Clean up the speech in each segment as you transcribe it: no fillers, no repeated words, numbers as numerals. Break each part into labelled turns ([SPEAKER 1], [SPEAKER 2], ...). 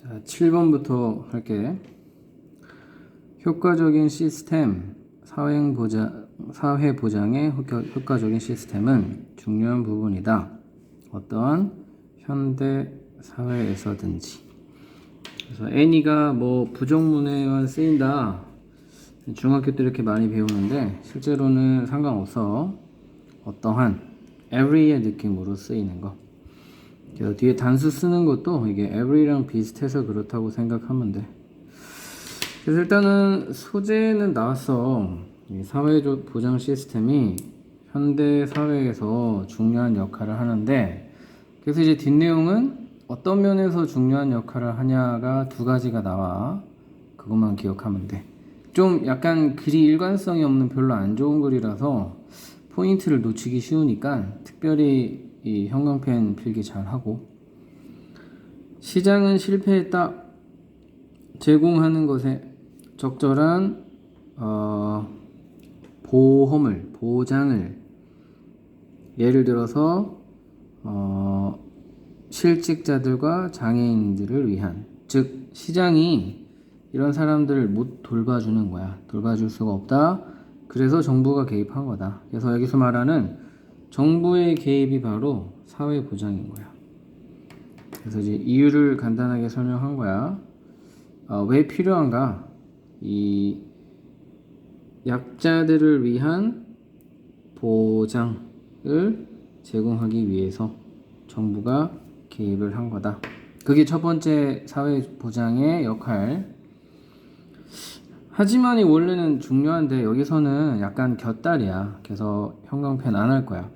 [SPEAKER 1] 자, 7번부터 할게. 효과적인 시스템, 사회 보장의 효과적인 시스템은 중요한 부분이다. 어떠한 현대 사회에서든지. 그래서 any가 뭐 부정문에만 쓰인다. 중학교 때 이렇게 많이 배우는데 실제로는 상관없어. 어떠한 every의 느낌으로 쓰이는 거. 그래서 뒤에 단수 쓰는 것도 이게 every랑 비슷해서 그렇다고 생각하면 돼. 그래서 일단은 소재는 나왔어. 이 사회적 보장 시스템이 현대 사회에서 중요한 역할을 하는데, 그래서 이제 뒷내용은 어떤 면에서 중요한 역할을 하냐가 두 가지가 나와. 그것만 기억하면 돼. 좀 약간 글이 일관성이 없는 별로 안 좋은 글이라서 포인트를 놓치기 쉬우니까 특별히 이 형광펜 필기 잘 하고. 시장은 실패했다. 제공하는 것에 적절한 보장을, 예를 들어서 실직자들과 장애인들을 위한, 즉 시장이 이런 사람들을 못 돌봐주는 거야. 돌봐줄 수가 없다. 그래서 정부가 개입한 거다. 그래서 여기서 말하는 정부의 개입이 바로 사회 보장인 거야. 그래서 이제 이유를 간단하게 설명한 거야. 왜 필요한가? 이 약자들을 위한 보장을 제공하기 위해서 정부가 개입을 한 거다. 그게 첫 번째 사회 보장의 역할. 하지만 이 원래는 중요한데 여기서는 약간 곁다리야. 그래서 형광펜 안 할 거야.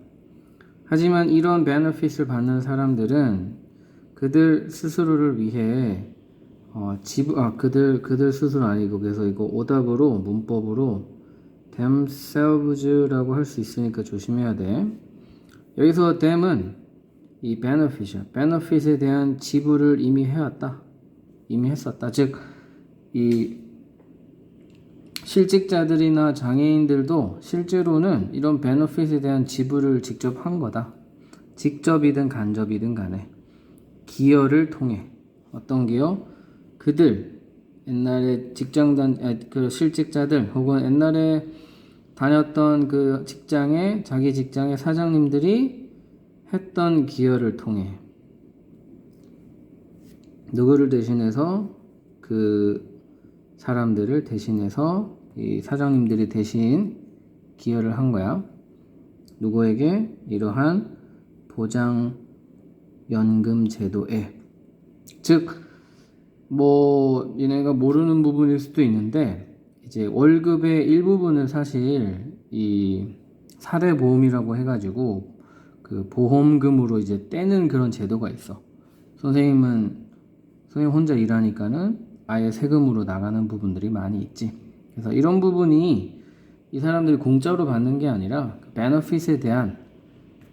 [SPEAKER 1] 하지만 이런 베너핏을 받는 사람들은 그들 스스로를 위해 그들 스스로 아니고, 그래서 이거 오답으로 문법으로 themselves라고 할 수 있으니까 조심해야 돼. 여기서 them은 이 benefit이야. benefit에 대한 지불을 이미 했었다. 즉 이 실직자들이나 장애인들도 실제로는 이런 benefit에 대한 지불을 직접 한 거다. 직접이든 간접이든 간에 기여를 통해. 어떤 기여? 그들 옛날에 그 실직자들 혹은 옛날에 다녔던 그 자기 직장의 사장님들이 했던 기여를 통해 누구를 대신해서, 그 사람들을 대신해서 이 사장님들이 대신 기여를 한 거야. 누구에게? 이러한 보장연금 제도에. 즉 뭐 얘네가 모르는 부분일 수도 있는데, 이제 월급의 일부분을 사실 이 사대보험이라고 해가지고 그 보험금으로 이제 떼는 그런 제도가 있어. 선생님 혼자 일하니까는 아예 세금으로 나가는 부분들이 많이 있지. 그래서 이런 부분이 이 사람들이 공짜로 받는 게 아니라 그 베너핏에 대한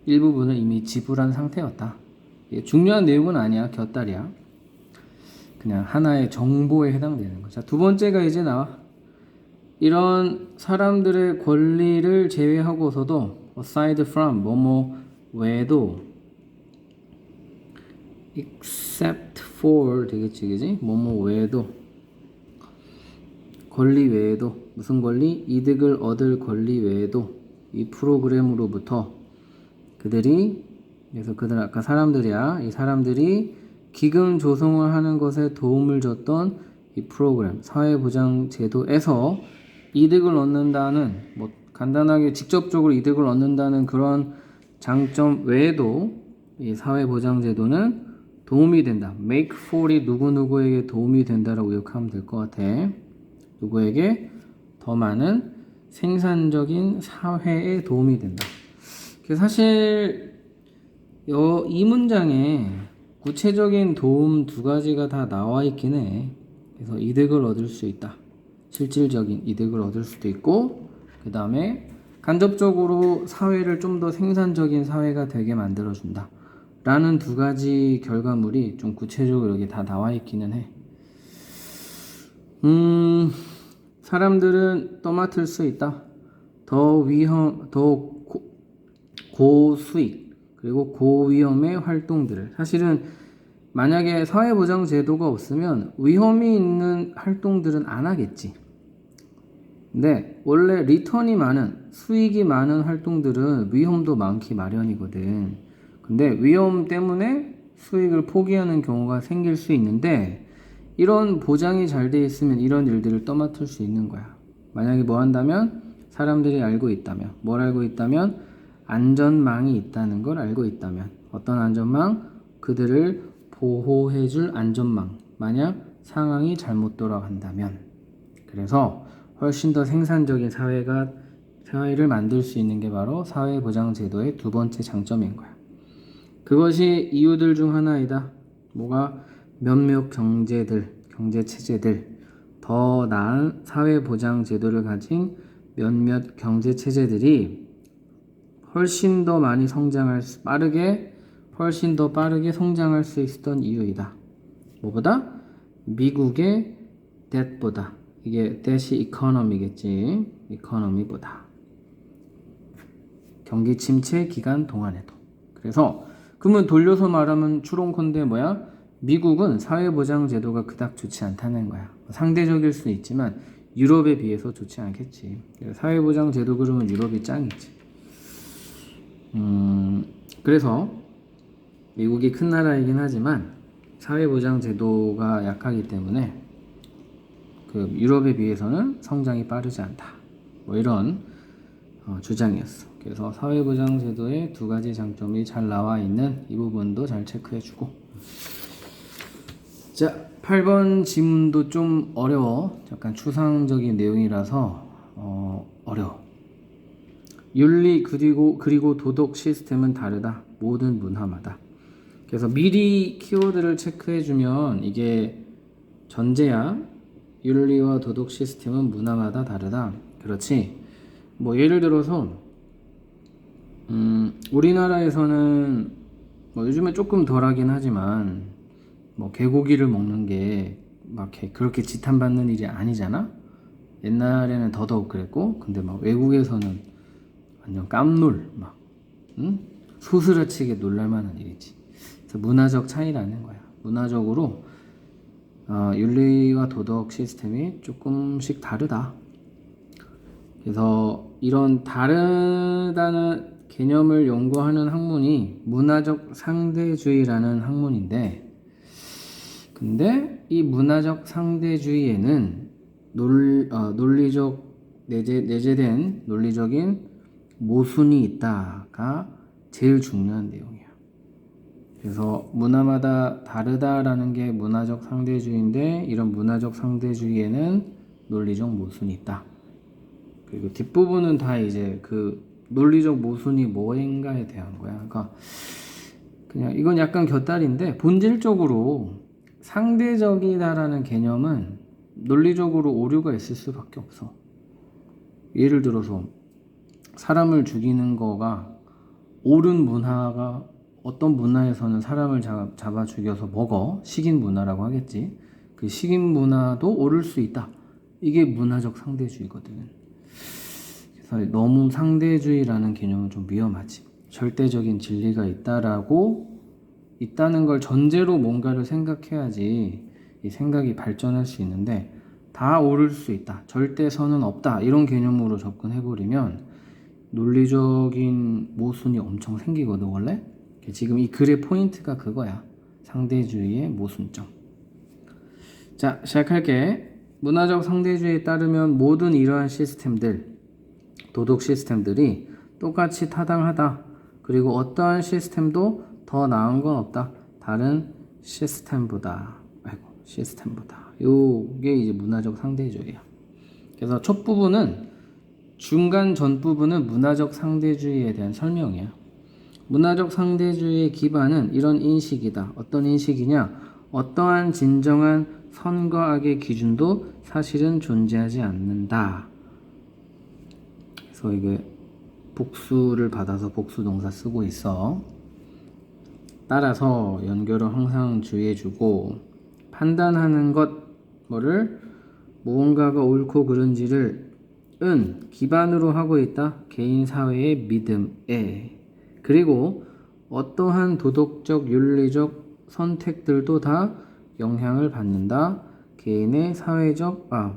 [SPEAKER 1] 일부분을 이미 지불한 상태였다. 중요한 내용은 아니야. 곁다리야. 그냥 하나의 정보에 해당되는 거죠. 두 번째가 이제 나와. 이런 사람들의 권리를 제외하고서도 aside from 뭐뭐 외에도 except for 되겠지, 그지? 뭐뭐 외에도, 권리 외에도, 무슨 권리? 이득을 얻을 권리 외에도 이 프로그램으로부터 그들이, 그래서 그들 아까 사람들이야. 이 사람들이 기금 조성을 하는 것에 도움을 줬던 이 프로그램, 사회보장제도에서 이득을 얻는다는, 뭐 간단하게 직접적으로 이득을 얻는다는 그런 장점 외에도 이 사회보장제도는 도움이 된다. make for이 누구누구에게 도움이 된다라고 기억하면 될 것 같아. 누구에게? 더 많은 생산적인 사회에 도움이 된다. 사실 이 문장에 구체적인 도움 두 가지가 다 나와 있긴 해. 그래서 이득을 얻을 수 있다. 실질적인 이득을 얻을 수도 있고, 그 다음에 간접적으로 사회를 좀 더 생산적인 사회가 되게 만들어준다. 라는 두 가지 결과물이 좀 구체적으로 여기 다 나와 있기는 해. 사람들은 떠맡을 수 있다. 더 고수익, 그리고 고위험의 활동들을. 사실은 만약에 사회보장 제도가 없으면 위험이 있는 활동들은 안 하겠지. 근데 원래 리턴이 많은, 수익이 많은 활동들은 위험도 많기 마련이거든. 근데 위험 때문에 수익을 포기하는 경우가 생길 수 있는데, 이런 보장이 잘 돼 있으면 이런 일들을 떠맡을 수 있는 거야. 만약에 뭐 한다면, 사람들이 알고 있다면, 뭘 알고 있다면, 안전망이 있다는 걸 알고 있다면, 어떤 안전망? 그들을 보호해줄 안전망. 만약 상황이 잘못 돌아간다면. 그래서 훨씬 더 생산적인 사회를 만들 수 있는 게 바로 사회보장제도의 두 번째 장점인 거야. 그것이 이유들 중 하나이다. 뭐가? 몇몇 경제체제들, 더 나은 사회보장제도를 가진 몇몇 경제체제들이 훨씬 더 많이 훨씬 더 빠르게 성장할 수 있었던 이유이다. 뭐보다? 미국의 debt보다. 이게 debt이 economy겠지. economy보다. 경기 침체 기간 동안에도. 그래서 그러면 돌려서 말하면 추론컨대 뭐야? 미국은 사회보장 제도가 그닥 좋지 않다는 거야. 상대적일 수 있지만 유럽에 비해서 좋지 않겠지. 사회보장 제도 그러면 유럽이 짱이지. 그래서 미국이 큰 나라이긴 하지만 사회보장 제도가 약하기 때문에 그 유럽에 비해서는 성장이 빠르지 않다. 뭐 이런 주장이었어. 그래서 사회보장 제도의 두 가지 장점이 잘 나와 있는 이 부분도 잘 체크해주고. 자, 8번 지문도 좀 어려워. 약간 추상적인 내용이라서 어려워. 윤리 그리고 도덕 시스템은 다르다. 모든 문화마다. 그래서 미리 키워드를 체크해주면 이게 전제야. 윤리와 도덕 시스템은 문화마다 다르다. 그렇지. 뭐 예를 들어서 우리나라에서는 뭐 요즘에 조금 덜하긴 하지만 뭐 개고기를 먹는 게 막 그렇게 지탄받는 일이 아니잖아. 옛날에는 더더욱 그랬고, 근데 막 외국에서는 완전 깜놀 막 소스라치게 놀랄만한 일이지. 그래서 문화적 차이라는 거야. 문화적으로 윤리와 도덕 시스템이 조금씩 다르다. 그래서 이런 다르다는 개념을 연구하는 학문이 문화적 상대주의라는 학문인데, 근데 이 문화적 상대주의에는 내재된 논리적인 모순이 있다가 제일 중요한 내용이야. 그래서 문화마다 다르다라는 게 문화적 상대주의인데, 이런 문화적 상대주의에는 논리적 모순이 있다. 그리고 뒷부분은 다 이제 그 논리적 모순이 뭐인가에 대한 거야. 그러니까 그냥 이건 약간 곁다리인데, 본질적으로 상대적이다라는 개념은 논리적으로 오류가 있을 수밖에 없어. 예를 들어서 사람을 죽이는 거가 옳은 문화가, 어떤 문화에서는 사람을 잡아 죽여서 먹어. 식인 문화라고 하겠지. 그 식인 문화도 옳을 수 있다. 이게 문화적 상대주의거든. 그래서 너무 상대주의라는 개념은 좀 위험하지. 절대적인 진리가 있다는 걸 전제로 뭔가를 생각해야지 이 생각이 발전할 수 있는데, 다 옳을 수 있다, 절대선은 없다, 이런 개념으로 접근해버리면 논리적인 모순이 엄청 생기거든 원래. 지금 이 글의 포인트가 그거야. 상대주의의 모순점. 자, 시작할게. 문화적 상대주의에 따르면 모든 이러한 시스템들, 도덕 시스템들이 똑같이 타당하다. 그리고 어떠한 시스템도 더 나은 건 없다. 다른 시스템보다. 요게 이제 문화적 상대주의야. 그래서 첫 부분은, 중간 전 부분은 문화적 상대주의에 대한 설명이야. 문화적 상대주의의 기반은 이런 인식이다. 어떤 인식이냐? 어떠한 진정한 선과 악의 기준도 사실은 존재하지 않는다. 그래서 이게 복수를 받아서 복수 동사 쓰고 있어. 따라서 연결을 항상 주의해주고, 판단하는 무언가가 옳고 그른지를 기반으로 하고 있다. 개인 사회의 믿음에. 그리고 어떠한 도덕적, 윤리적 선택들도 다 영향을 받는다. 개인의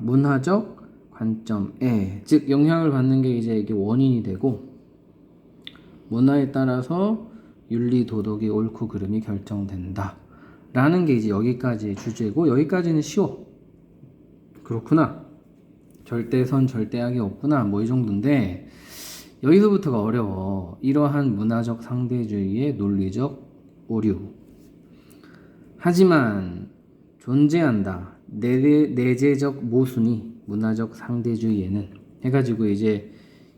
[SPEAKER 1] 문화적 관점에, 즉 영향을 받는 게 이제 이게 원인이 되고, 문화에 따라서 윤리 도덕이 옳고 그름이 결정된다 라는 게 이제 여기까지의 주제고, 여기까지는 쉬워. 그렇구나, 절대선 절대악이 없구나, 뭐 이 정도인데, 여기서부터가 어려워. 이러한 문화적 상대주의의 논리적 오류. 하지만 존재한다. 내재적 모순이 문화적 상대주의에는 해가지고 이제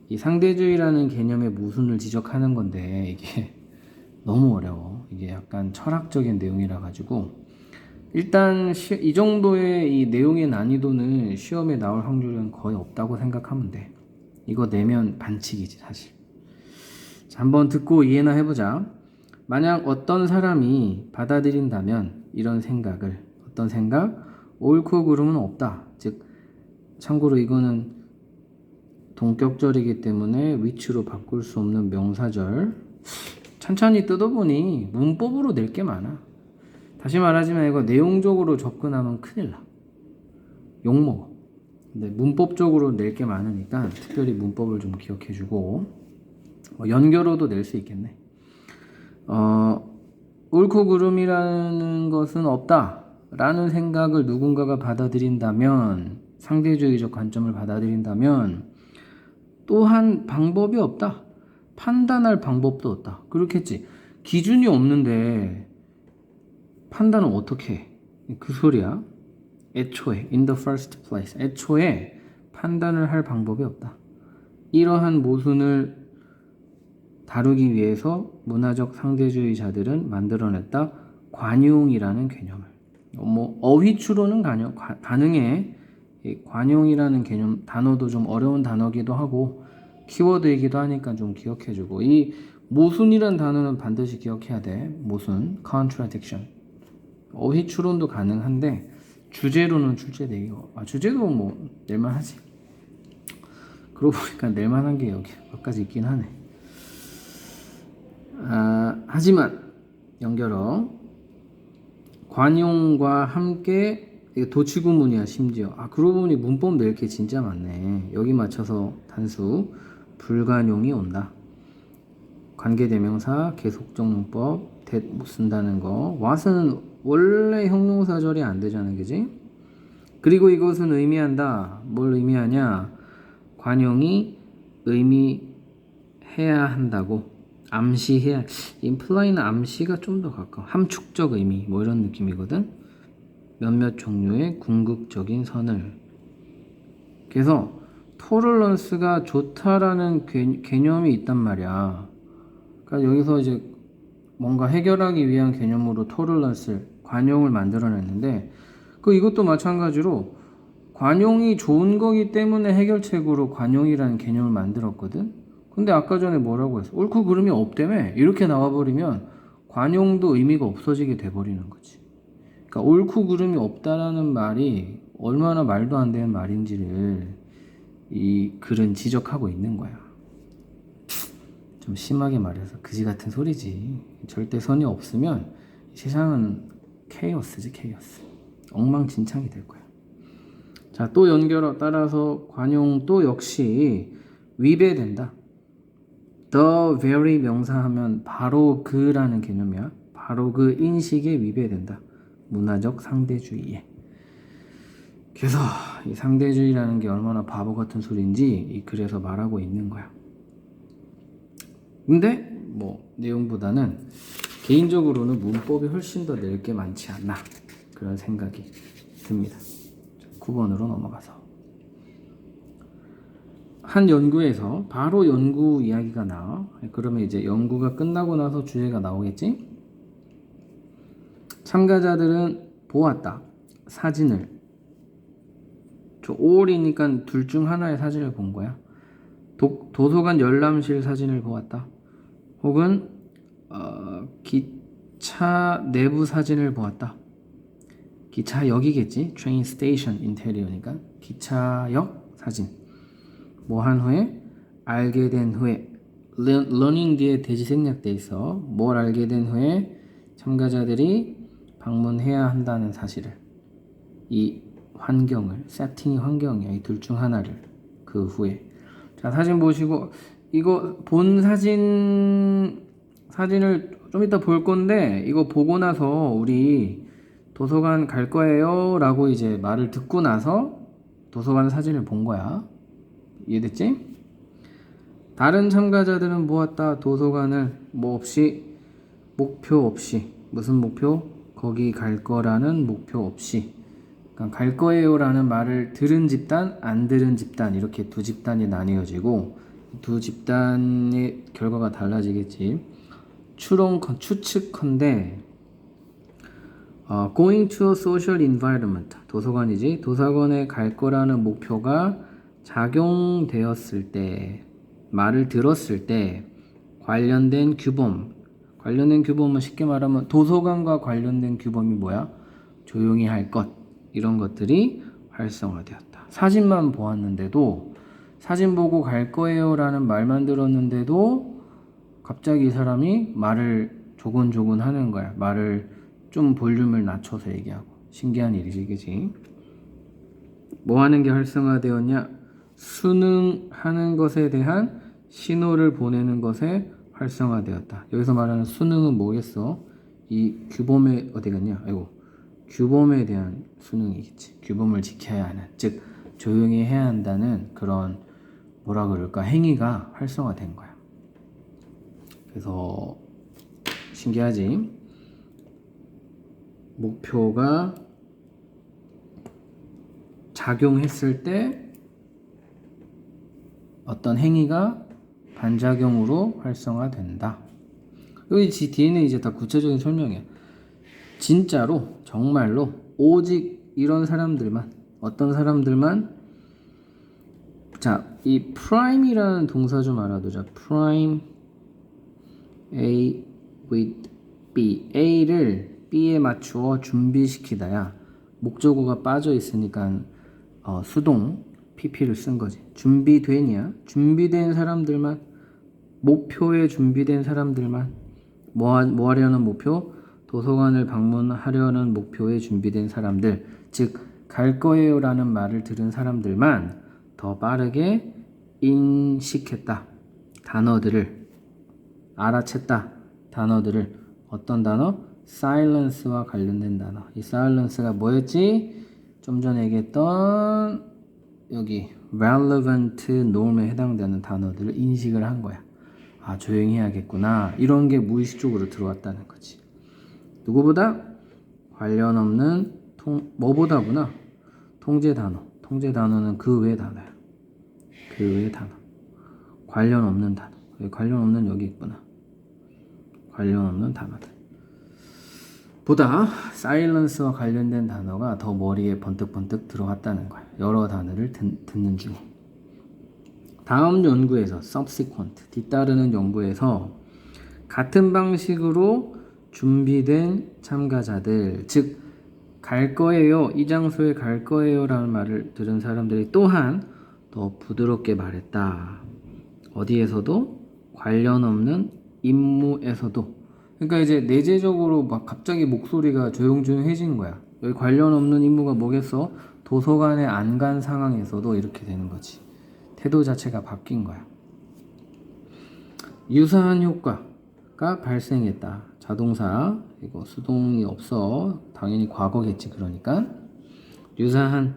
[SPEAKER 1] 이 상대주의라는 개념의 모순을 지적하는 건데, 이게 너무 어려워. 이게 약간 철학적인 내용이라 가지고 일단 이 정도의 이 내용의 난이도는 시험에 나올 확률은 거의 없다고 생각하면 돼. 이거 내면 반칙이지 사실. 자, 한번 듣고 이해나 해보자. 만약 어떤 사람이 받아들인다면 이런 생각을, 어떤 생각? 옳고 그름은 없다. 즉, 참고로 이거는 동격절이기 때문에 위치로 바꿀 수 없는 명사절. 천천히 뜯어보니 문법으로 낼 게 많아. 다시 말하지만 이거 내용적으로 접근하면 큰일 나. 욕먹어. 근데 문법적으로 낼 게 많으니까 특별히 문법을 좀 기억해주고, 연결어도 낼 수 있겠네. 옳고 그름이라는 것은 없다 라는 생각을 누군가가 받아들인다면, 상대주의적 관점을 받아들인다면 또한 방법이 없다. 판단할 방법도 없다. 그렇겠지. 기준이 없는데 판단은 어떻게 해? 그 소리야. 애초에 in the first place, 애초에 판단을 할 방법이 없다. 이러한 모순을 다루기 위해서 문화적 상대주의자들은 만들어냈다. 관용이라는 개념을. 어휘추론은 가능해. 관용이라는 개념, 단어도 좀 어려운 단어기도 하고 키워드이기도 하니까 좀 기억해주고, 이 모순이란 단어는 반드시 기억해야 돼. 모순, contradiction. 어휘추론도 가능한데 주제로는 출제되기가, 주제도 뭐 낼만하지. 그러고 보니까 낼만한 게 여기 몇 가지 있긴 하네. 하지만 연결어 관용과 함께, 이게 도치구문이야 심지어. 그러고 보니 문법 낼 게 진짜 많네. 여기 맞춰서 단수 불관용이 온다. 관계대명사 계속적 문법 that 못 쓴다는 거. what은 원래 형용사절이 안 되잖아, 그지? 그리고 이것은 의미한다. 뭘 의미하냐? 관용이 의미해야 한다고. 암시해야. imply는 암시가 좀 더 가까워. 함축적 의미 뭐 이런 느낌이거든. 몇몇 종류의 궁극적인 선을. 그래서 토lerrance가 좋다라는 개념이 있단 말이야. 그러니까 여기서 이제 뭔가 해결하기 위한 개념으로 tolerance, 관용을 만들어냈는데, 이것도 마찬가지로 관용이 좋은 거기 때문에 해결책으로 관용이라는 개념을 만들었거든. 근데 아까 전에 뭐라고 했어? 옳고 그름이 없다며. 이렇게 나와버리면 관용도 의미가 없어지게 돼버리는 거지. 그러니까 옳고 그름이 없다라는 말이 얼마나 말도 안 되는 말인지를 이 글은 지적하고 있는 거야. 좀 심하게 말해서 그지 같은 소리지. 절대 선이 없으면 세상은 케이오스지, 케이오스. 엉망진창이 될 거야. 자, 또 연결어 따라서 관용도 역시 위배된다. the very 명사하면 바로 그라는 개념이야. 바로 그 인식에 위배된다. 문화적 상대주의에. 그래서 이 상대주의라는 게 얼마나 바보 같은 소리인지 이 글에서 말하고 있는 거야. 근데 뭐 내용보다는 개인적으로는 문법이 훨씬 더 낼 게 많지 않나, 그런 생각이 듭니다. 9번으로 넘어가서 한 연구에서 바로 연구 이야기가 나와. 그러면 이제 연구가 끝나고 나서 주제가 나오겠지. 참가자들은 보았다. 사진을. all이니까 둘 중 하나의 사진을 본 거야. 도서관 열람실 사진을 보았다. 혹은 기차 내부 사진을 보았다. 기차역이겠지. train station interior니까 기차역 사진. 뭐 한 후에, 알게 된 후에. learning 뒤에 대지 생략돼 있어. 뭘 알게 된 후에 참가자들이 방문해야 한다는 사실을, 이 환경을, 세팅이 환경이야. 이 둘 중 하나를. 그 후에 자, 사진 보시고, 이거 본 사진을 좀 이따 볼 건데, 이거 보고 나서 우리 도서관 갈 거예요 라고 이제 말을 듣고 나서 도서관 사진을 본 거야. 이해됐지? 다른 참가자들은 모았다. 도서관을 뭐 없이, 목표 없이. 무슨 목표? 거기 갈 거라는 목표 없이. 그러니까 갈 거예요 라는 말을 들은 집단, 안 들은 집단, 이렇게 두 집단이 나뉘어지고, 두 집단의 결과가 달라지겠지. 추측컨대 going to a social environment, 도서관이지. 도서관에 갈 거라는 목표가 작용되었을 때, 말을 들었을 때 관련된 규범은 쉽게 말하면 도서관과 관련된 규범이 뭐야? 조용히 할 것, 이런 것들이 활성화되었다. 사진만 보았는데도, 사진 보고 갈 거예요 라는 말만 들었는데도 갑자기 이 사람이 말을 조곤조곤 하는 거야. 말을 좀 볼륨을 낮춰서 얘기하고. 신기한 일이지, 그치? 뭐 하는 게 활성화되었냐? 수능하는 것에 대한 신호를 보내는 것에 활성화되었다. 여기서 말하는 수능은 뭐겠어? 이 규범에 어디 갔냐? 규범에 대한 수능이겠지. 규범을 지켜야 하는, 즉 조용히 해야 한다는 그런, 뭐라 그럴까, 행위가 활성화된 거야. 그래서 신기하지? 목표가 작용했을 때 어떤 행위가 반작용으로 활성화된다. 여기 뒤에는 이제 다 구체적인 설명이야. 진짜로, 정말로, 오직 이런 사람들만, 어떤 사람들만. 자, 이 prime이라는 동사 좀 알아두자. prime, A with B. A를 B에 맞추어 준비시키다야. 목적어가 빠져 있으니까 수동 PP를 쓴 거지. 준비되냐? 준비된 사람들만, 목표에 준비된 사람들만. 뭐 하려는 목표? 도서관을 방문하려는 목표에 준비된 사람들, 즉 갈 거예요 라는 말을 들은 사람들만 더 빠르게 인식했다. 단어들을 알아챘다. 단어들을. 어떤 단어? silence와 관련된 단어. 이 silence가 뭐였지? 좀 전에 얘기했던 여기 relevant norm에 해당되는 단어들을 인식을 한 거야. 아, 조용히 해야겠구나. 이런 게 무의식적으로 들어왔다는 거지. 누구보다 관련 없는 뭐보다구나. 통제 단어. 통제 단어는 그 외 단어야. 그 외 단어. 관련 없는 단어. 관련 없는 여기 있구나. 관련 없는 단어들. 보다 사일런스와 관련된 단어가 더 머리에 번뜩번뜩 들어왔다는 거야. 여러 단어를 듣는 중에. 다음 연구에서 subsequent, 뒤따르는 연구에서 같은 방식으로 준비된 참가자들, 즉 갈 거예요, 이 장소에 갈 거예요 라는 말을 들은 사람들이 또한 더 부드럽게 말했다. 어디에서도? 관련 없는 임무에서도. 그러니까 이제 내재적으로 막 갑자기 목소리가 조용조용해진 거야. 여기 관련 없는 임무가 뭐겠어? 도서관에 안 간 상황에서도 이렇게 되는 거지. 태도 자체가 바뀐 거야. 유사한 효과가 발생했다. 자동사, 이거 수동이 없어. 당연히 과거겠지. 그러니까 유사한,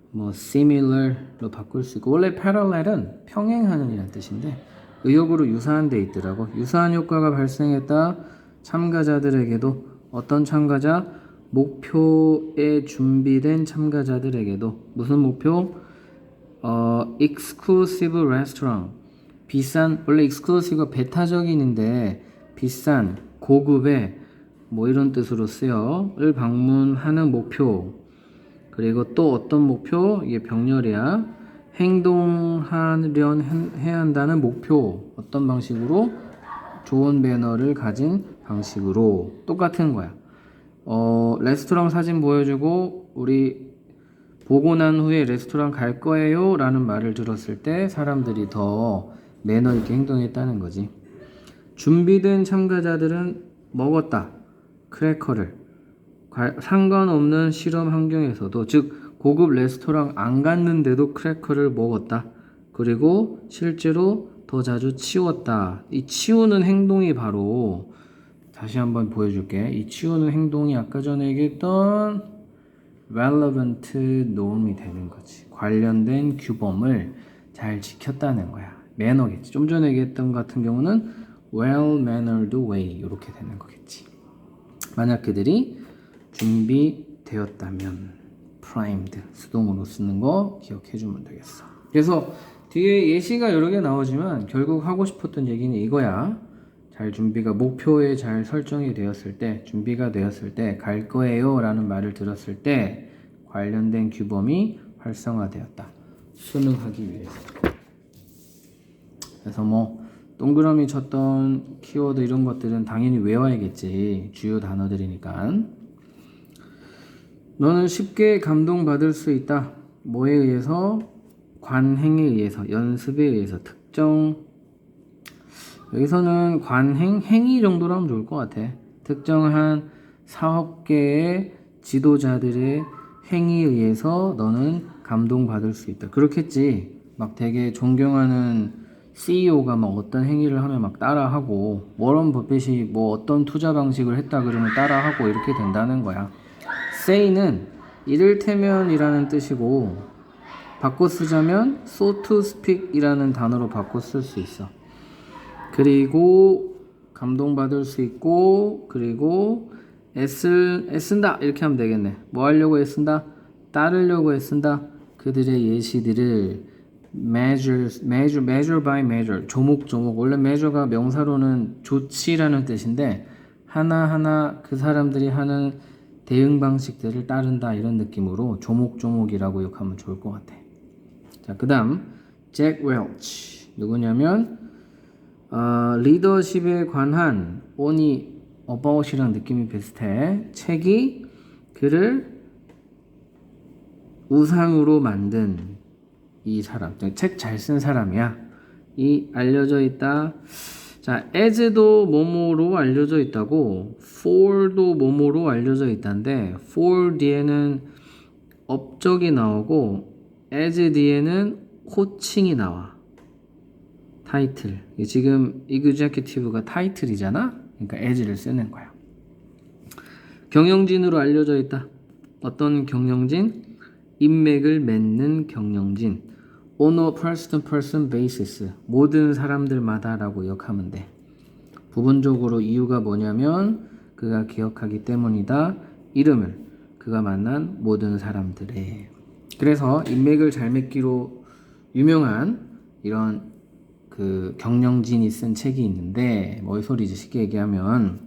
[SPEAKER 1] 뭐 similar로 바꿀 수 있고, 원래 parallel은 평행하는 이란 뜻인데 의역으로 유사한 데 있더라고. 유사한 효과가 발생했다. 참가자들에게도. 어떤 참가자? 목표에 준비된 참가자들에게도. 무슨 목표? exclusive restaurant, 비싼, 원래 exclusive가 배타적인인데 비싼, 고급의 뭐 이런 뜻으로 쓰여. 을 방문하는 목표. 그리고 또 어떤 목표? 이게 병렬이야. 행동하려 해야 한다는 목표. 어떤 방식으로? 좋은 매너를 가진 방식으로. 똑같은 거야. 레스토랑 사진 보여주고 우리 보고 난 후에 레스토랑 갈 거예요 라는 말을 들었을 때 사람들이 더 매너 있게 행동했다는 거지. 준비된 참가자들은 먹었다. 크래커를. 상관없는 실험 환경에서도, 즉 고급 레스토랑 안 갔는데도 크래커를 먹었다. 그리고 실제로 더 자주 치웠다. 이 치우는 행동이 바로, 다시 한번 보여줄게. 이 치우는 행동이 아까 전에 얘기했던 relevant norm이 되는 거지. 관련된 규범을 잘 지켰다는 거야. 매너겠지. 좀 전에 얘기했던 것 같은 경우는 well-mannered way 이렇게 되는 거겠지. 만약 그들이 준비되었다면 primed 수동으로 쓰는 거 기억해주면 되겠어. 그래서 뒤에 예시가 여러 개 나오지만 결국 하고 싶었던 얘기는 이거야. 잘 준비가 목표에 잘 설정이 되었을 때, 준비가 되었을 때, 갈 거예요 라는 말을 들었을 때 관련된 규범이 활성화되었다. 수능하기 위해서. 그래서 뭐 동그라미 쳤던 키워드 이런 것들은 당연히 외워야겠지. 주요 단어들이니까. 너는 쉽게 감동받을 수 있다. 뭐에 의해서? 관행에 의해서, 연습에 의해서, 특정. 여기서는 관행, 행위 정도로 하면 좋을 것 같아. 특정한 사업계의 지도자들의 행위에 의해서 너는 감동받을 수 있다. 그렇겠지. 막 되게 존경하는 CEO가 막 어떤 행위를 하면 막 따라하고, 워런 버핏이 뭐 어떤 투자 방식을 했다 그러면 따라하고 이렇게 된다는 거야. say는 이를테면 이라는 뜻이고, 바꿔 쓰자면 so to speak 이라는 단어로 바꿔 쓸 수 있어. 그리고 감동받을 수 있고, 그리고 애쓴다 이렇게 하면 되겠네. 뭐 하려고 애쓴다? 따르려고 애쓴다. 그들의 예시들을 measure by measure, 조목조목. 원래 measure가 명사로는 조치라는 뜻인데 하나하나 그 사람들이 하는 대응 방식들을 따른다 이런 느낌으로 조목조목이라고 욕하면 좋을 것 같아. 자, 그 다음 잭 웰치 누구냐면 리더십에 관한 only about이랑 느낌이 비슷해. 책이 그를 우상으로 만든 이 사람, 책 잘 쓴 사람이야. 이 알려져 있다. 자, as도 뭐뭐로 알려져 있다고, for도 뭐뭐로 알려져 있다는데, for 뒤에는 업적이 나오고 as 뒤에는 호칭이 나와. 타이틀. 지금 executive가 타이틀이잖아. 그러니까 as를 쓰는 거야. 경영진으로 알려져 있다. 어떤 경영진? 인맥을 맺는 경영진. on a person basis. 모든 사람들마다라고 기억하면 돼. 부분적으로 이유가 뭐냐면 그가 기억하기 때문이다. 이름을 그가 만난 모든 사람들의. 그래서 인맥을 잘 맺기로 유명한 이런 그 경영진이 쓴 책이 있는데, 뭐이 소리지 쉽게 얘기하면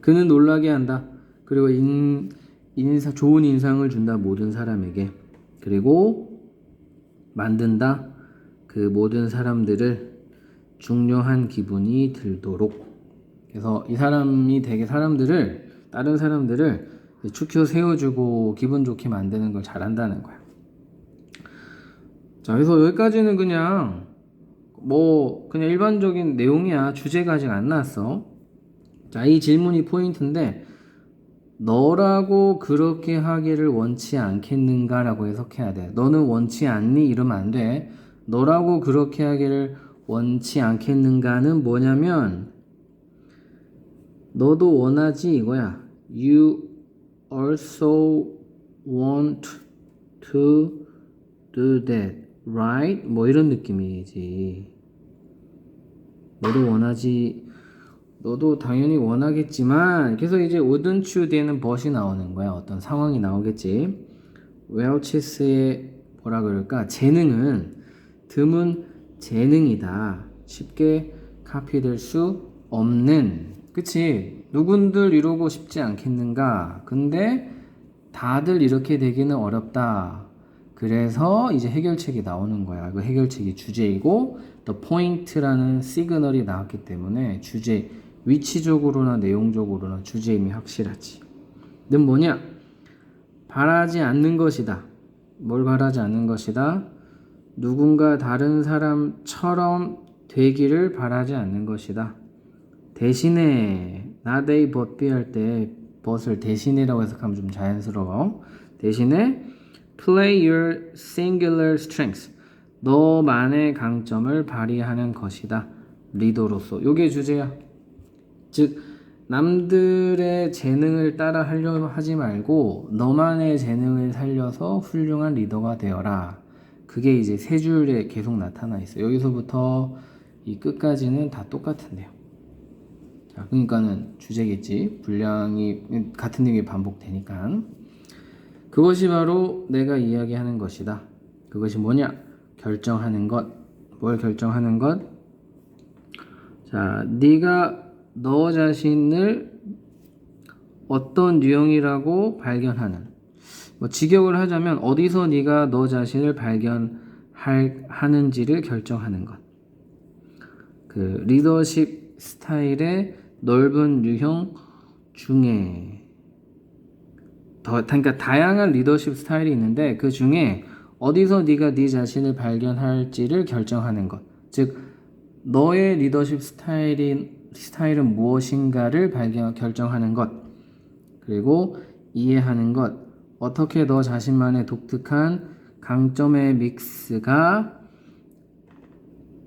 [SPEAKER 1] 그는 놀라게 한다. 그리고 좋은 인상을 준다 모든 사람에게. 그리고 만든다. 그 모든 사람들을 중요한 기분이 들도록. 그래서 이 사람이 되게 다른 사람들을 추켜 세워주고 기분 좋게 만드는 걸 잘한다는 거야. 자, 그래서 여기까지는 그냥 일반적인 내용이야. 주제가 아직 안 나왔어. 자, 이 질문이 포인트인데, 너라고 그렇게 하기를 원치 않겠는가 라고 해석해야 돼. 너는 원치 않니? 이러면 안 돼. 너라고 그렇게 하기를 원치 않겠는가는 뭐냐면 너도 원하지 이거야. You also want to do that, right? 뭐 이런 느낌이지. 너도 원하지. 너도 당연히 원하겠지만, 그래서 이제 wouldn't you 뒤에는 but이 나오는 거야. 어떤 상황이 나오겠지. 웰치스의 뭐라 그럴까? 재능은 드문 재능이다. 쉽게 카피될 수 없는. 그치? 누군들 이루고 싶지 않겠는가? 근데 다들 이렇게 되기는 어렵다. 그래서 이제 해결책이 나오는 거야. 그 해결책이 주제이고 the point라는 시그널이 나왔기 때문에 주제, 위치적으로나 내용적으로나 주제임이 확실하지. 는 뭐냐? 바라지 않는 것이다. 뭘 바라지 않는 것이다? 누군가 다른 사람처럼 되기를 바라지 않는 것이다. 대신에 not a but be 할 때 but을 대신이라고 해석하면 좀 자연스러워. 대신에 play your singular strengths. 너만의 강점을 발휘하는 것이다. 리더로서. 요게 주제야. 즉 남들의 재능을 따라 하려고 하지 말고 너만의 재능을 살려서 훌륭한 리더가 되어라. 그게 이제 세 줄에 계속 나타나 있어요. 여기서부터 이 끝까지는 다 똑같은데요. 자, 그러니까는 주제겠지. 분량이 같은 내용이 반복되니까. 그것이 바로 내가 이야기하는 것이다. 그것이 뭐냐? 결정하는 것. 뭘 결정하는 것? 자, 네가 너 자신을 어떤 유형이라고 발견하는, 뭐 직역을 하자면 어디서 네가 너 자신을 발견하는지를 결정하는 것. 그 리더십 스타일의 넓은 유형 중에 그러니까 다양한 리더십 스타일이 있는데 그 중에 어디서 네가 네 자신을 발견할지를 결정하는 것. 즉 너의 리더십 스타일은 무엇인가를 결정하는 것. 그리고 이해하는 것. 어떻게 너 자신만의 독특한 강점의 믹스가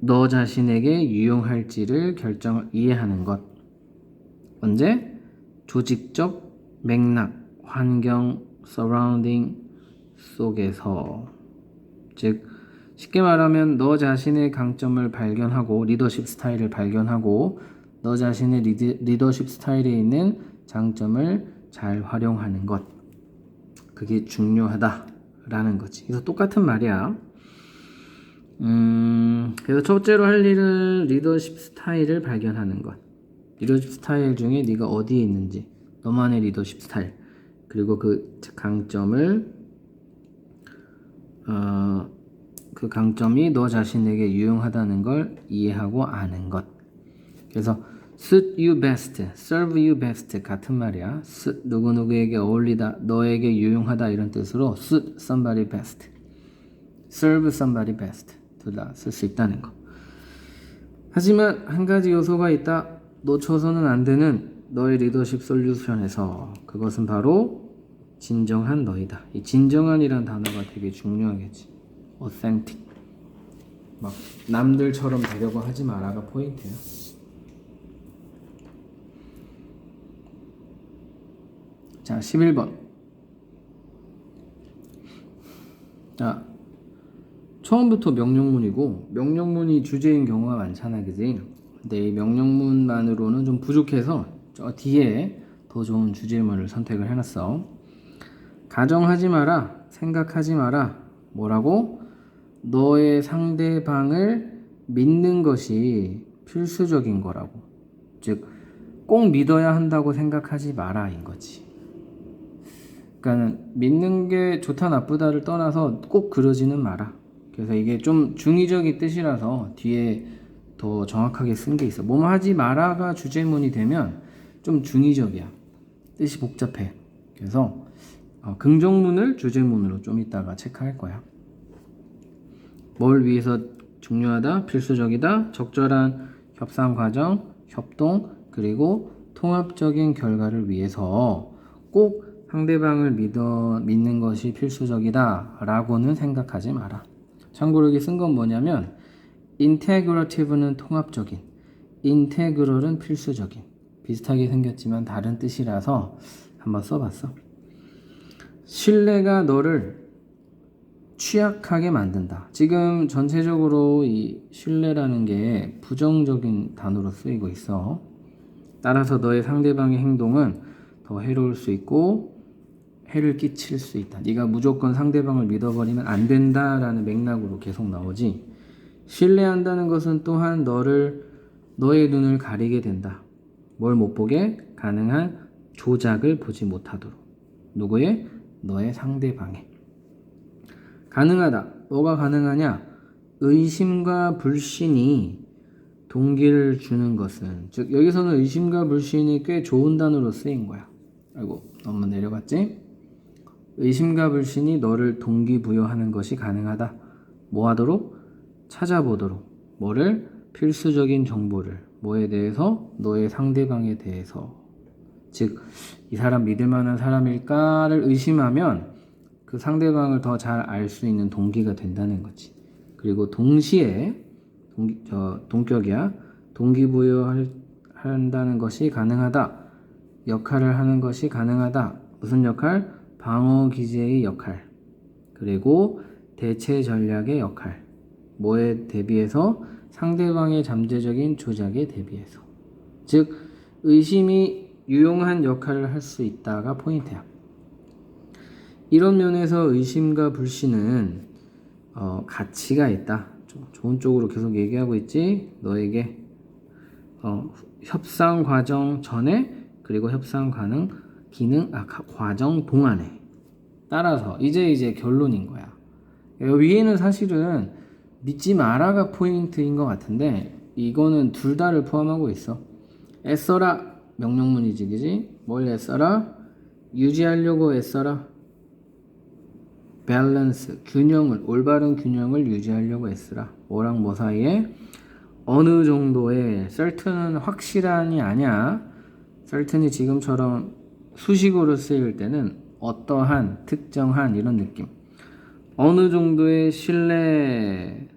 [SPEAKER 1] 너 자신에게 유용할지를 이해하는 것. 언제? 조직적 맥락, 환경, 서라운딩 속에서. 즉 쉽게 말하면 너 자신의 강점을 발견하고 리더십 스타일을 발견하고 너 자신의 리더십 스타일에 있는 장점을 잘 활용하는 것. 그게 중요하다라는 거지. 그래서 똑같은 말이야. 그래서 첫째로 할 일은 리더십 스타일을 발견하는 것. 리더십 스타일 중에 네가 어디에 있는지, 너만의 리더십 스타일, 그리고 그 강점이 너 자신에게 유용하다는 걸 이해하고 아는 것. 그래서 suit you best, serve you best 같은 말이야. 누구누구에게 어울리다, 너에게 유용하다 이런 뜻으로 suit somebody best, serve somebody best 둘 다 쓸 수 있다는 거. 하지만 한 가지 요소가 있다. 놓쳐서는 안 되는 너의 리더십 솔루션에서. 그것은 바로 진정한 너이다. 이 진정한이란 단어가 되게 중요하겠지. authentic. 막 남들처럼 되려고 하지 마라가 포인트야. 자, 11번. 자, 처음부터 명령문이고 명령문이 주제인 경우가 많잖아, 그지? 근데 이 명령문만으로는 좀 부족해서 저 뒤에 더 좋은 주제문을 선택을 해놨어. 가정하지 마라, 생각하지 마라. 뭐라고? 너의 상대방을 믿는 것이 필수적인 거라고. 즉, 꼭 믿어야 한다고 생각하지 마라인 거지. 그러니까 믿는 게 좋다 나쁘다를 떠나서 꼭 그러지는 마라. 그래서 이게 좀 중의적인 뜻이라서 뒤에 더 정확하게 쓴 게 있어. 뭐뭐 하지 마라가 주제문이 되면 좀 중의적이야. 뜻이 복잡해. 그래서 긍정문을 주제문으로 좀 이따가 체크할 거야. 뭘 위해서 중요하다, 필수적이다, 적절한 협상 과정, 협동, 그리고 통합적인 결과를 위해서 꼭 상대방을 믿는 것이 필수적이다 라고는 생각하지 마라. 참고로 여기 쓴 건 뭐냐면 integrative는 통합적인, integral은 필수적인. 비슷하게 생겼지만 다른 뜻이라서 한번 써봤어. 신뢰가 너를 취약하게 만든다. 지금 전체적으로 이 신뢰라는 게 부정적인 단어로 쓰이고 있어. 따라서 너의 상대방의 행동은 더 해로울 수 있고 해를 끼칠 수 있다. 네가 무조건 상대방을 믿어버리면 안 된다라는 맥락으로 계속 나오지. 신뢰한다는 것은 또한 너의 눈을 가리게 된다. 뭘 못 보게? 가능한 조작을 보지 못하도록. 누구의? 너의 상대방의. 가능하다. 뭐가 가능하냐? 의심과 불신이 동기를 주는 것은, 즉 여기서는 의심과 불신이 꽤 좋은 단어로 쓰인 거야. 아이고, 너무 내려갔지? 의심과 불신이 너를 동기부여하는 것이 가능하다. 뭐 하도록? 찾아보도록. 뭐를? 필수적인 정보를. 뭐에 대해서? 너의 상대방에 대해서. 즉, 이 사람 믿을 만한 사람일까를 의심하면 그 상대방을 더 잘 알 수 있는 동기가 된다는 거지. 그리고 동시에 동격이야. 동기부여한다는 것이 가능하다. 역할을 하는 것이 가능하다. 무슨 역할? 방어 기제의 역할. 그리고 대체 전략의 역할. 뭐에 대비해서? 상대방의 잠재적인 조작에 대비해서. 즉, 의심이 유용한 역할을 할 수 있다가 포인트야. 이런 면에서 의심과 불신은 가치가 있다. 좋은 쪽으로 계속 얘기하고 있지. 너에게 협상 과정 전에 그리고 협상 과정 동안에 따라서 이제 결론인 거야. 위에는 사실은 믿지 마라가 포인트인 것 같은데 이거는 둘 다를 포함하고 있어. 애써라 명령문이지, 그지? 뭘 애써라? 유지하려고 애써라. 밸런스, 올바른 균형을 유지하려고 애쓰라. 뭐랑 뭐 사이에? 어느 정도의 certain은 확실한이 아니야. certain이 지금처럼 수식어로 쓰일 때는 어떠한, 특정한 이런 느낌. 어느 정도의 신뢰,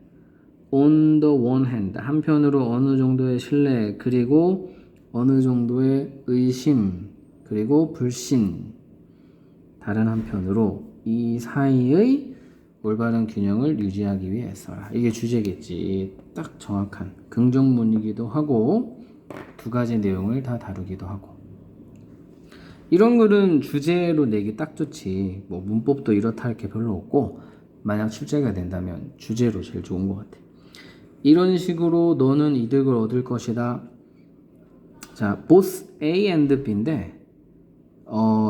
[SPEAKER 1] on the one hand, 한편으로 어느 정도의 신뢰, 그리고 어느 정도의 의심, 그리고 불신. 다른 한편으로 이 사이의 올바른 균형을 유지하기 위해 애써라. 이게 주제겠지. 딱 정확한 긍정문이기도 하고 두 가지 내용을 다 다루기도 하고. 이런 글은 주제로 내기 딱 좋지. 뭐 문법도 이렇다 할 게 별로 없고 만약 출제가 된다면 주제로 제일 좋은 것 같아. 이런 식으로 너는 이득을 얻을 것이다. 자, both A and B인데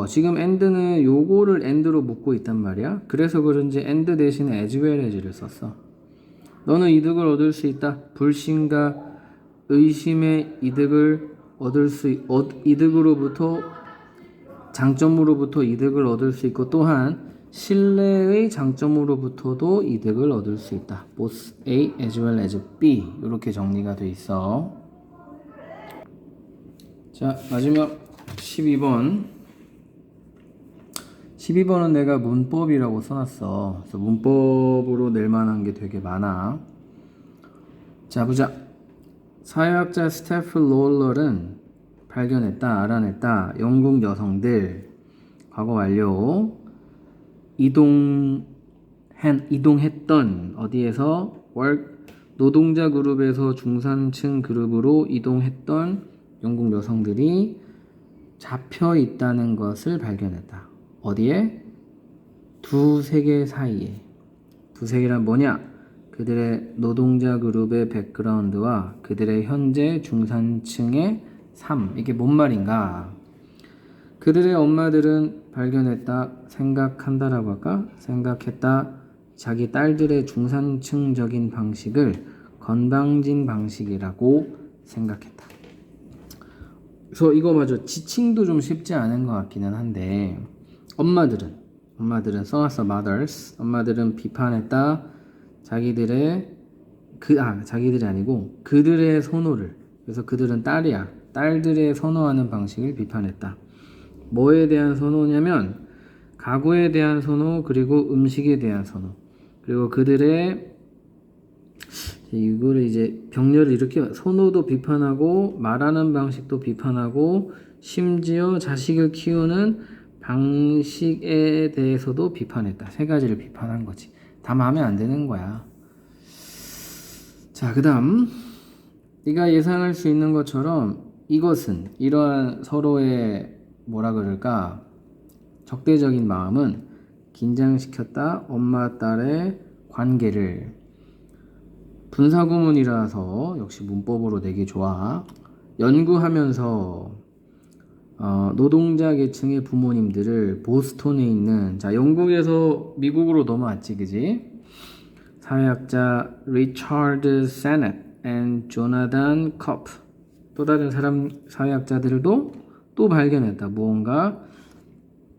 [SPEAKER 1] 지금 and는 요거를 and로 묶고 있단 말이야. 그래서 그런지 and 대신에 as well as를 썼어. 너는 이득을 얻을 수 있다. 불신과 의심의 이득을 이득으로부터 장점으로부터 이득을 얻을 수 있고 또한 신뢰의 장점으로부터도 이득을 얻을 수 있다. both A as well as B 이렇게 정리가 돼 있어. 자, 마지막 12번. 12번은 내가 문법이라고 써놨어. 그래서 문법으로 낼 만한 게 되게 많아. 자, 보자. 사회학자 스테프 롤러는 발견했다, 알아냈다. 영국 여성들, 과거 완료. 이동했던, 어디에서? 노동자 그룹에서 중산층 그룹으로 이동했던 영국 여성들이 잡혀 있다는 것을 발견했다. 어디에? 두 세계 사이에. 두 세계란 뭐냐? 그들의 노동자 그룹의 백그라운드와 그들의 현재 중산층의 삶. 이게 뭔 말인가? 그들의 엄마들은 발견했다, 생각한다라고 할까? 생각했다. 자기 딸들의 중산층적인 방식을 건방진 방식이라고 생각했다. 그래서 이거마저 지칭도 좀 쉽지 않은 것 같기는 한데 엄마들은 써놨어. mothers. 엄마들은 비판했다. 자기들이 아니고 그들의 선호를. 그래서 그들은 딸이야. 딸들의 선호하는 방식을 비판했다. 뭐에 대한 선호냐면 가구에 대한 선호, 그리고 음식에 대한 선호, 그리고 그들의 이거를 이제 병렬을 이렇게 선호도 비판하고 말하는 방식도 비판하고 심지어 자식을 키우는 방식에 대해서도 비판했다. 세 가지를 비판한 거지. 다 마음에 안 드는 거야. 자, 그 다음 네가 예상할 수 있는 것처럼 이것은 이러한 서로의 뭐라 그럴까 적대적인 마음은 긴장시켰다. 엄마 딸의 관계를. 분사구문이라서 역시 문법으로 내기 좋아. 연구하면서 노동자 계층의 부모님들을 보스턴에 있는, 자, 영국에서 미국으로 넘어왔지, 그지? 사회학자 리처드 세넷 and 조나단 커프, 또 다른 사회학자들도 또 발견했다. 무언가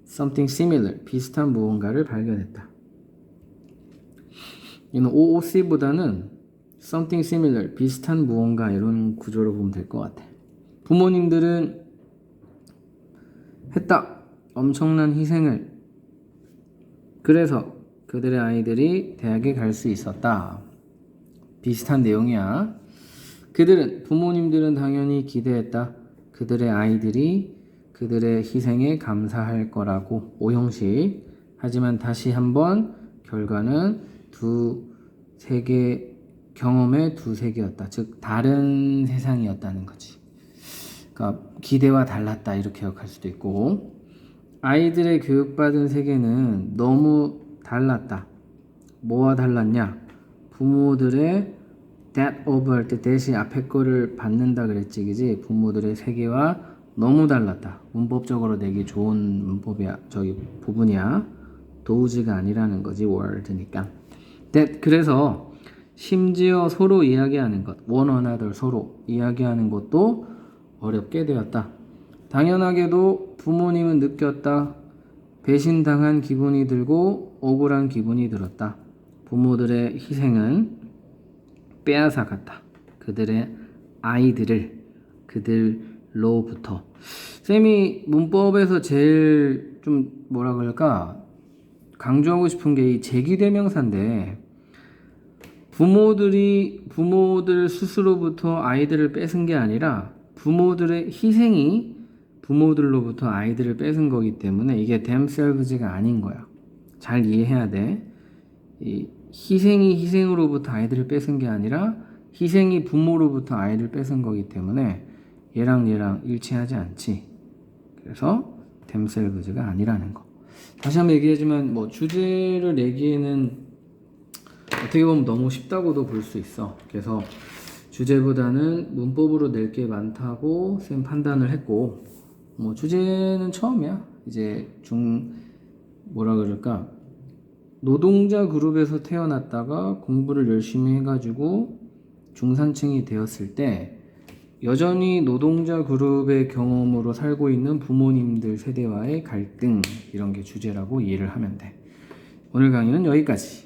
[SPEAKER 1] something similar, 비슷한 무언가를 발견했다. 이는 OOC보다는 something similar, 비슷한 무언가 이런 구조로 보면 될 것 같아. 부모님들은 했다. 엄청난 희생을. 그래서 그들의 아이들이 대학에 갈 수 있었다. 비슷한 내용이야. 부모님들은 당연히 기대했다. 그들의 아이들이 그들의 희생에 감사할 거라고. 오형식. 하지만 다시 한번 결과는 경험의 두 세계였다. 즉 다른 세상이었다는 거지. 그러니까 기대와 달랐다 이렇게 기억할 수도 있고, 아이들의 교육받은 세계는 너무 달랐다. 뭐와 달랐냐? 부모들의 that over 할 때 대신 앞에 거를 받는다 그랬지, 그지? 부모들의 세계와 너무 달랐다. 문법적으로 되게 좋은 문법이야. 저기 부분이야. 도우즈가 아니라는 거지, word니까. 그래서 심지어 서로 이야기하는 것, one another 서로 이야기하는 것도 어렵게 되었다. 당연하게도 부모님은 느꼈다. 배신당한 기분이 들고 억울한 기분이 들었다. 부모들의 희생은 빼앗아갔다. 그들의 아이들을 그들로부터. 쌤이 문법에서 제일 좀 뭐라 그럴까 강조하고 싶은 게 이 제기대명사인데, 부모들 스스로부터 아이들을 뺏은 게 아니라 부모들의 희생이 부모들로부터 아이들을 뺏은 거기 때문에 이게 themselves가 아닌 거야. 잘 이해해야 돼. 이 희생이 희생으로부터 아이들을 뺏은 게 아니라 희생이 부모로부터 아이를 뺏은 거기 때문에 얘랑 일치하지 않지. 그래서 themselves가 아니라는 거. 다시 한번 얘기하지만 뭐 주제를 내기에는 어떻게 보면 너무 쉽다고도 볼 수 있어. 그래서 주제보다는 문법으로 낼 게 많다고 쌤 판단을 했고, 뭐 주제는 처음이야. 이제 뭐라 그럴까, 노동자 그룹에서 태어났다가 공부를 열심히 해가지고 중산층이 되었을 때 여전히 노동자 그룹의 경험으로 살고 있는 부모님들 세대와의 갈등, 이런 게 주제라고 이해를 하면 돼. 오늘 강의는 여기까지.